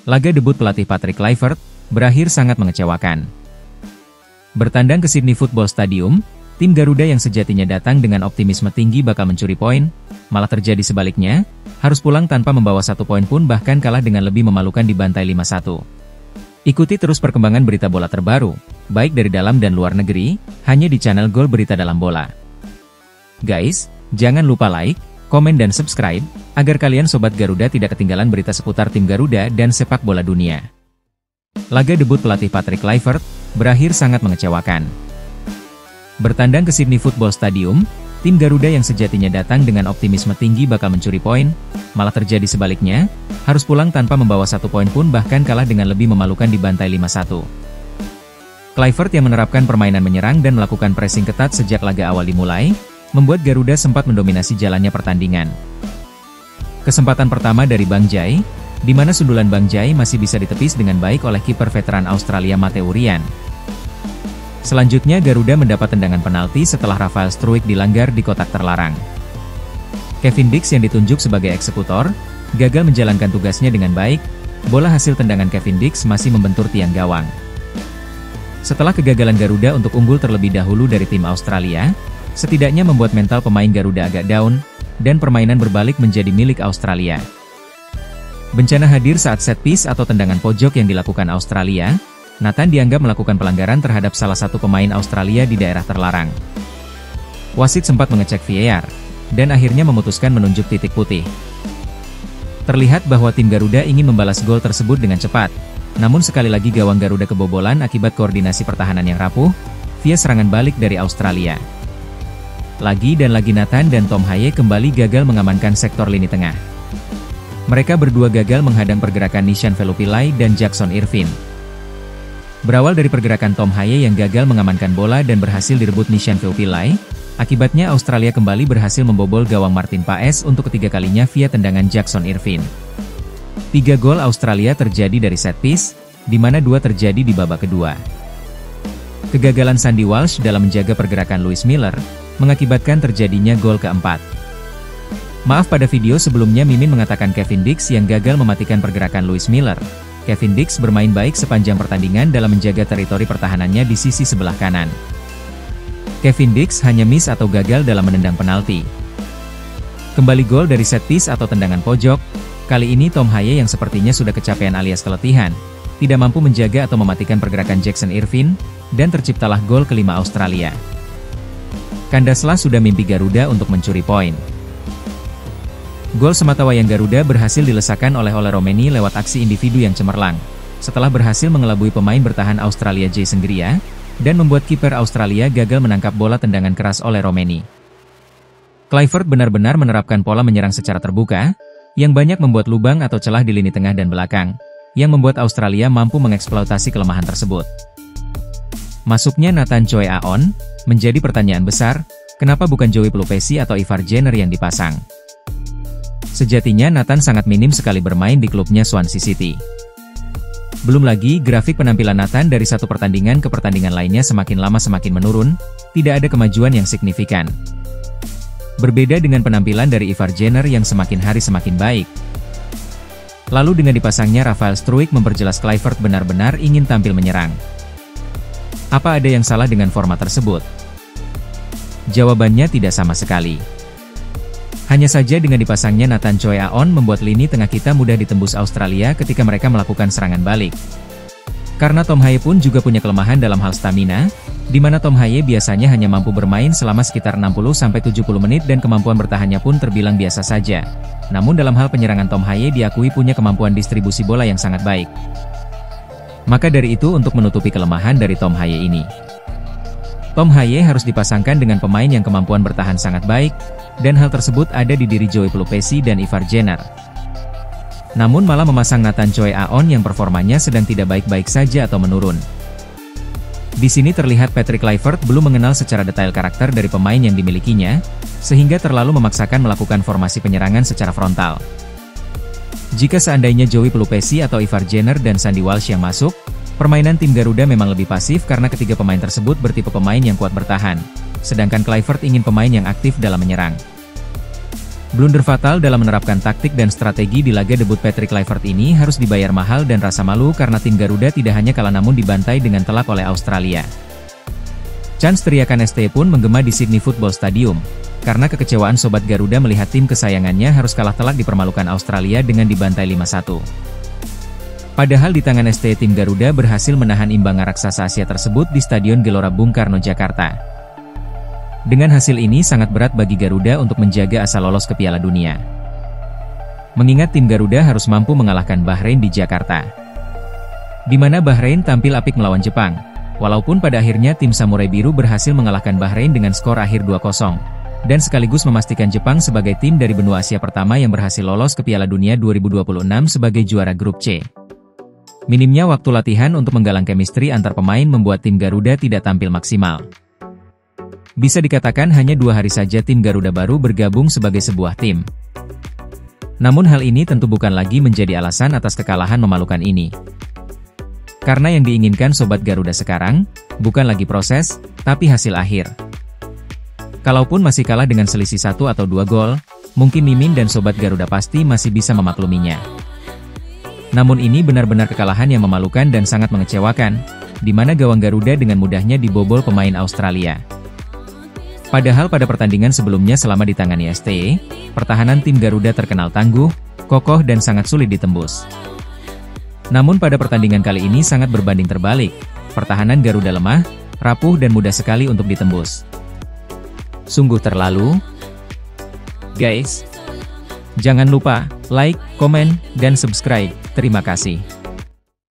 Laga debut pelatih Patrick Kluivert berakhir sangat mengecewakan. Bertandang ke Sydney Football Stadium, tim Garuda yang sejatinya datang dengan optimisme tinggi bakal mencuri poin, malah terjadi sebaliknya, harus pulang tanpa membawa 1 poin pun bahkan kalah dengan lebih memalukan di bantai 5-1. Ikuti terus perkembangan berita bola terbaru, baik dari dalam dan luar negeri, hanya di channel Gol Berita Dalam Bola. Guys, jangan lupa like, komen dan subscribe, agar kalian Sobat Garuda tidak ketinggalan berita seputar tim Garuda dan sepak bola dunia. Laga debut pelatih Patrick Kluivert berakhir sangat mengecewakan. Bertandang ke Sydney Football Stadium, tim Garuda yang sejatinya datang dengan optimisme tinggi bakal mencuri poin, malah terjadi sebaliknya, harus pulang tanpa membawa 1 poin pun bahkan kalah dengan lebih memalukan di bantai 5-1. Kluivert yang menerapkan permainan menyerang dan melakukan pressing ketat sejak laga awal dimulai, membuat Garuda sempat mendominasi jalannya pertandingan. Kesempatan pertama dari Bang Jai, di mana sundulan Bang Jai masih bisa ditepis dengan baik oleh kiper veteran Australia Mateu Ryan. Selanjutnya Garuda mendapat tendangan penalti setelah Rafael Struijk dilanggar di kotak terlarang. Kevin Dix yang ditunjuk sebagai eksekutor, gagal menjalankan tugasnya dengan baik, bola hasil tendangan Kevin Dix masih membentur tiang gawang. Setelah kegagalan Garuda untuk unggul terlebih dahulu dari tim Australia, setidaknya membuat mental pemain Garuda agak down, dan permainan berbalik menjadi milik Australia. Bencana hadir saat set piece atau tendangan pojok yang dilakukan Australia. Nathan dianggap melakukan pelanggaran terhadap salah satu pemain Australia di daerah terlarang. Wasit sempat mengecek VAR, dan akhirnya memutuskan menunjuk titik putih. Terlihat bahwa tim Garuda ingin membalas gol tersebut dengan cepat, namun sekali lagi gawang Garuda kebobolan akibat koordinasi pertahanan yang rapuh, via serangan balik dari Australia. Lagi dan lagi Nathan dan Tom Haye kembali gagal mengamankan sektor lini tengah. Mereka berdua gagal menghadang pergerakan Nishan Velupillai dan Jackson Irvine. Berawal dari pergerakan Tom Haye yang gagal mengamankan bola dan berhasil direbut Nishan Velupillai, akibatnya Australia kembali berhasil membobol gawang Martin Paes untuk ketiga kalinya via tendangan Jackson Irvine. 3 gol Australia terjadi dari set piece, di mana 2 terjadi di babak kedua. Kegagalan Sandy Walsh dalam menjaga pergerakan Lewis Miller mengakibatkan terjadinya gol keempat. Maaf, pada video sebelumnya Mimin mengatakan Kevin Dix yang gagal mematikan pergerakan Lewis Miller. Kevin Dix bermain baik sepanjang pertandingan dalam menjaga teritori pertahanannya di sisi sebelah kanan. Kevin Dix hanya miss atau gagal dalam menendang penalti. Kembali gol dari set piece atau tendangan pojok, kali ini Tom Haye yang sepertinya sudah kecapean alias keletihan, tidak mampu menjaga atau mematikan pergerakan Jackson Irvine, dan terciptalah gol kelima Australia. Kandaslah sudah mimpi Garuda untuk mencuri poin. Gol sematawayang Garuda berhasil dilesakan oleh Romeni lewat aksi individu yang cemerlang, setelah berhasil mengelabui pemain bertahan Australia Jason Greer, dan membuat kiper Australia gagal menangkap bola tendangan keras Romeni. Kluivert benar-benar menerapkan pola menyerang secara terbuka, yang banyak membuat lubang atau celah di lini tengah dan belakang, yang membuat Australia mampu mengeksploitasi kelemahan tersebut. Masuknya Nathan Choi Aon menjadi pertanyaan besar, kenapa bukan Joey Pelupesi atau Ivar Jenner yang dipasang? Sejatinya Nathan sangat minim sekali bermain di klubnya Swansea City. Belum lagi grafik penampilan Nathan dari satu pertandingan ke pertandingan lainnya semakin lama semakin menurun, tidak ada kemajuan yang signifikan. Berbeda dengan penampilan dari Ivar Jenner yang semakin hari semakin baik. Lalu dengan dipasangnya Rafael Struijk memperjelas Kluivert benar-benar ingin tampil menyerang. Apa ada yang salah dengan format tersebut? Jawabannya tidak sama sekali. Hanya saja dengan dipasangnya Nathan Choi Aon membuat lini tengah kita mudah ditembus Australia ketika mereka melakukan serangan balik. Karena Tom Haye pun juga punya kelemahan dalam hal stamina, di mana Tom Haye biasanya hanya mampu bermain selama sekitar 60-70 menit dan kemampuan bertahannya pun terbilang biasa saja. Namun dalam hal penyerangan Tom Haye diakui punya kemampuan distribusi bola yang sangat baik. Maka dari itu untuk menutupi kelemahan dari Tom Haye ini, Tom Haye harus dipasangkan dengan pemain yang kemampuan bertahan sangat baik, dan hal tersebut ada di diri Joey Pelupesi dan Ivar Jenner. Namun malah memasang Nathan Choi Aon yang performanya sedang tidak baik-baik saja atau menurun. Di sini terlihat Patrick Kluivert belum mengenal secara detail karakter dari pemain yang dimilikinya, sehingga terlalu memaksakan melakukan formasi penyerangan secara frontal. Jika seandainya Joey Pelupesi atau Ivar Jenner dan Sandy Walsh yang masuk, permainan tim Garuda memang lebih pasif karena ketiga pemain tersebut bertipe pemain yang kuat bertahan, sedangkan Kluivert ingin pemain yang aktif dalam menyerang. Blunder fatal dalam menerapkan taktik dan strategi di laga debut Patrick Kluivert ini harus dibayar mahal dan rasa malu karena tim Garuda tidak hanya kalah namun dibantai dengan telak oleh Australia. Chance teriakan ST pun menggema di Sydney Football Stadium, karena kekecewaan Sobat Garuda melihat tim kesayangannya harus kalah telak dipermalukan Australia dengan dibantai 5-1. Padahal di tangan ST tim Garuda berhasil menahan imbang raksasa Asia tersebut di Stadion Gelora Bung Karno, Jakarta. Dengan hasil ini sangat berat bagi Garuda untuk menjaga asa lolos ke Piala Dunia. Mengingat tim Garuda harus mampu mengalahkan Bahrain di Jakarta, di mana Bahrain tampil apik melawan Jepang, walaupun pada akhirnya tim Samurai Biru berhasil mengalahkan Bahrain dengan skor akhir 2-0, dan sekaligus memastikan Jepang sebagai tim dari benua Asia pertama yang berhasil lolos ke Piala Dunia 2026 sebagai juara grup C. Minimnya waktu latihan untuk menggalang chemistry antar pemain membuat tim Garuda tidak tampil maksimal. Bisa dikatakan hanya 2 hari saja tim Garuda baru bergabung sebagai sebuah tim. Namun hal ini tentu bukan lagi menjadi alasan atas kekalahan memalukan ini. Karena yang diinginkan Sobat Garuda sekarang, bukan lagi proses, tapi hasil akhir. Kalaupun masih kalah dengan selisih 1 atau 2 gol, mungkin Mimin dan Sobat Garuda pasti masih bisa memakluminya. Namun ini benar-benar kekalahan yang memalukan dan sangat mengecewakan, di mana gawang Garuda dengan mudahnya dibobol pemain Australia. Padahal pada pertandingan sebelumnya selama ditangani ST, pertahanan tim Garuda terkenal tangguh, kokoh dan sangat sulit ditembus. Namun pada pertandingan kali ini sangat berbanding terbalik, pertahanan Garuda lemah, rapuh dan mudah sekali untuk ditembus. Sungguh terlalu. Guys, jangan lupa like, komen, dan subscribe. Terima kasih.